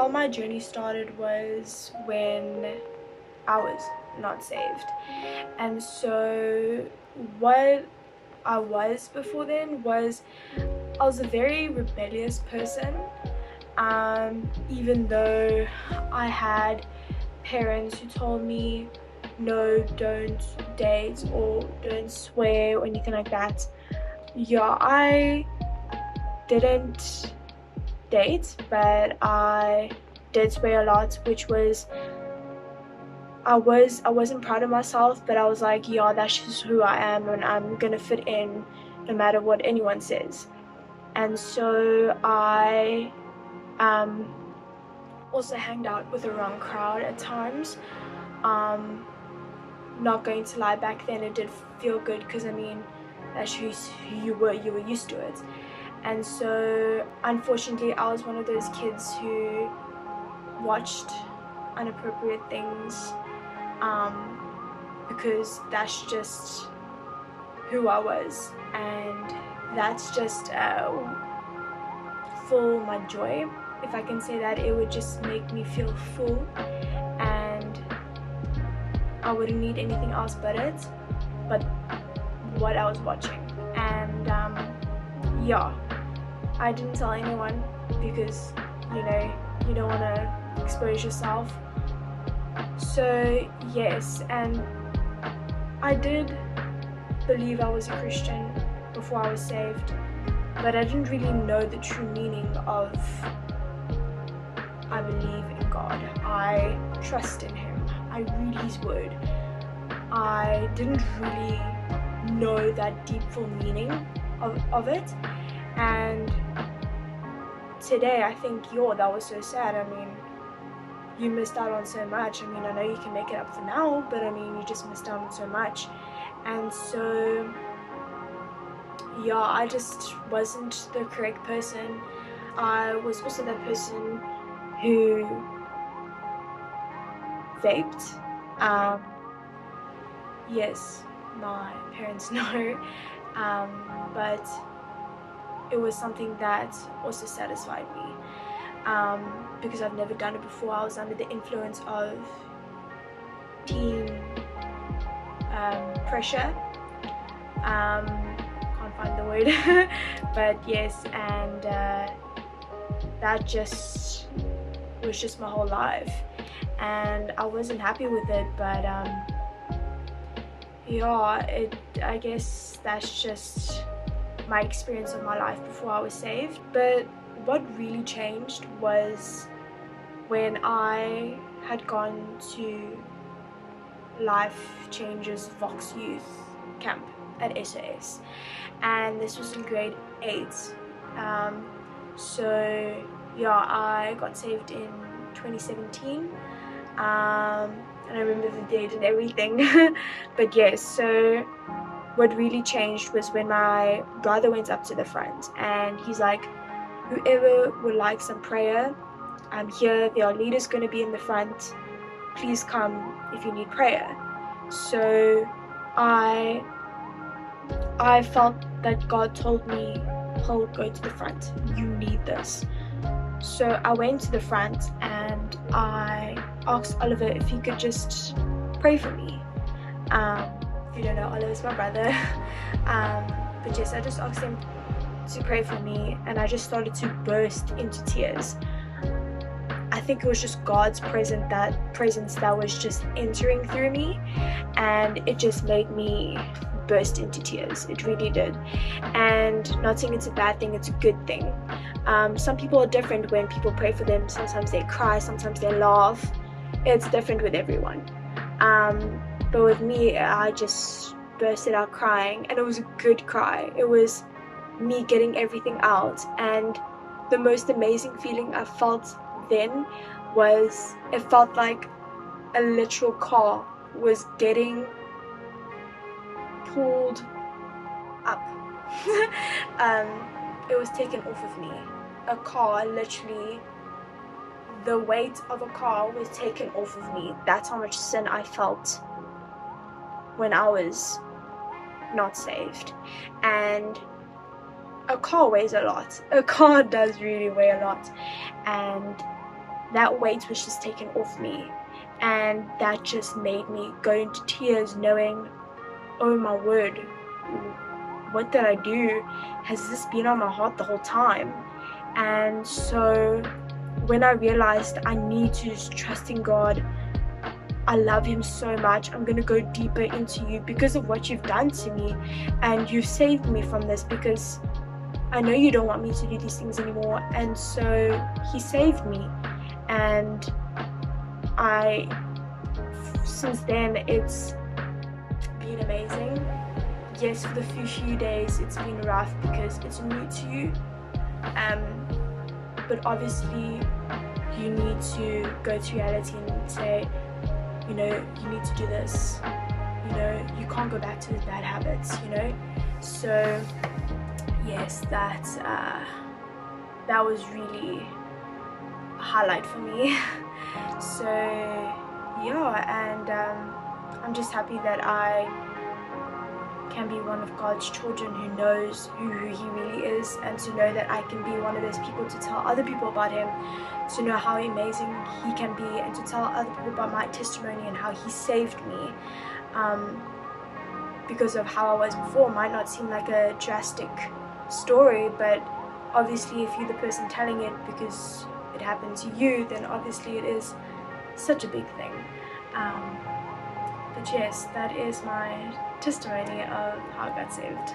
how my journey started was when I was not saved. And so what I was before then was I was a very rebellious person. Even though I had parents who told me no, don't date or don't swear or anything like that. Yeah, I didn't date, but I did swear a lot, which was I wasn't proud of myself, but I was like, yeah, that's just who I am, and I'm gonna fit in no matter what anyone says. And so I also hanged out with the wrong crowd at times. Not going to lie, back then it did feel good because I mean that's who you were used to it. And so unfortunately I was one of those kids who watched inappropriate things because that's just who I was, and that's just for my joy, if I can say that. It would just make me feel full and I wouldn't need anything else but what I was watching. And yeah, I didn't tell anyone because you don't want to expose yourself. So yes, and I did believe I was a Christian before I was saved, but I didn't really know the true meaning of I believe in God, I trust in Him, I read His word. I didn't really know that deep full meaning of it, and today I think, that was so sad. I mean, you missed out on so much. I mean, I know you can make it up for now, but I mean, you just missed out on so much. And so yeah, I just wasn't the correct person. I was also that person who vaped. Yes, my parents know, but it was something that also satisfied me, because I've never done it before. I was under the influence of teen pressure. Can't find the word, but yes, and that just was just my whole life, and I wasn't happy with it. But yeah, I guess that's just my experience of my life before I was saved. But what really changed was when I had gone to Life Changes Vox Youth Camp at SAS, and this was in grade 8. So yeah, I got saved in 2017, and I remember the date and everything. But yes, so what really changed was when my brother went up to the front and he's like, whoever would like some prayer, I'm here, there are leaders going to be in the front, please come if you need prayer. So I felt that God told me, Paul, go to the front, you need this. So I went to the front and I asked Oliver if he could just pray for me. If you don't know, Oliver's my brother. But yes, I just asked him to pray for me, and I just started to burst into tears. I think it was just God's presence that was just entering through me, and it just made me burst into tears. It really did. And not saying it's a bad thing, it's a good thing. Some people are different when people pray for them. Sometimes they cry, sometimes they laugh. It's different with everyone. But with me, I just bursted out crying, and it was a good cry. It was me getting everything out, and the most amazing feeling I felt then was, it felt like a literal car was getting pulled up. It was taken off of me. A car, literally, the weight of a car was taken off of me. That's how much sin I felt when I was not saved. And a car weighs a lot. A car does really weigh a lot. And that weight was just taken off me, and that just made me go into tears, knowing, oh my word, what did I do? Has this been on my heart the whole time? And so when I realized I need to just trust in God, I love him so much, I'm gonna go deeper into you because of what you've done to me, and you've saved me from this, because I know you don't want me to do these things anymore. And so he saved me, and since then it's been amazing. Yes, for the few days it's been rough because it's new to you, but obviously you need to go to reality and say, you know, you need to do this, you know, you can't go back to the bad habits, you know. So yes, that was really a highlight for me. So yeah, and I'm just happy that I can be one of God's children who knows who he really is, and to know that I can be one of those people to tell other people about him, to know how amazing he can be, and to tell other people about my testimony and how he saved me. Because of how I was before might not seem like a drastic story, but obviously if you're the person telling it because it happened to you, then obviously it is such a big thing. But yes, that is my testimony of how I got saved.